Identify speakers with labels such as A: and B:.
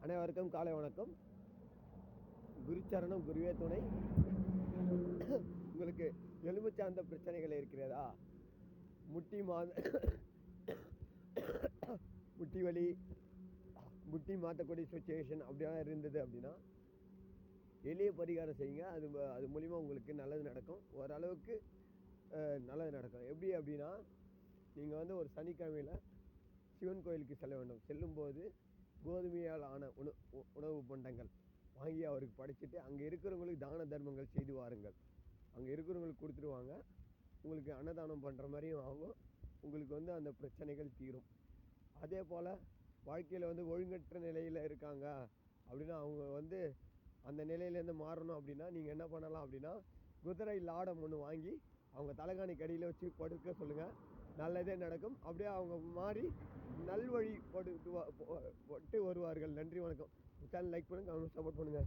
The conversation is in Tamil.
A: அனைவருக்கும் காலை வணக்கம். குருச்சரணம் குருவே துணை. உங்களுக்கு எலும்பு சார்ந்த பிரச்சனைகள் இருக்கிறதா? முட்டி வலி, முட்டி மாற்றக்கூடிய சுச்சுவேஷன் அப்படிலாம் இருந்தது அப்படின்னா எளிய பரிகாரம் செய்யுங்க. அது மூலிமா உங்களுக்கு நல்லது நடக்கும். ஓரளவுக்கு நல்லது நடக்கும். எப்படி அப்படின்னா, நீங்கள் ஒரு சனிக்கிழமையில் சிவன் கோயிலுக்கு செல்ல வேண்டும். செல்லும்போது கோதுமையால் ஆன உணவு பண்டங்கள் வாங்கி அவருக்கு படைச்சிட்டு அங்கே இருக்கிறவங்களுக்கு தான தர்மங்கள் செய்து வாருங்கள். அங்கே இருக்கிறவங்களுக்கு கொடுத்துருவாங்க. உங்களுக்கு அன்னதானம் பண்ணுற மாதிரியும் ஆகும். உங்களுக்கு அந்த பிரச்சனைகள் தீரும். அதே போல் வாழ்க்கையில் ஒழுங்கற்ற நிலையில் இருக்காங்க அப்படின்னா, அவங்க அந்த நிலையிலேருந்து மாறணும் அப்படின்னா நீங்கள் என்ன பண்ணலாம் அப்படின்னா, குதிரை லாடம் ஒன்று வாங்கி அவங்க தலைகாணி கடியில் வச்சு படுக்க சொல்லுங்கள். நல்லதே நடக்கும். அப்படியே அவங்க மாறி நல்வழி பட்டு வருவார்கள். நன்றி, வணக்கம். சேனல் லைக் பண்ணுங்கள், சப்போர்ட் பண்ணுங்கள்.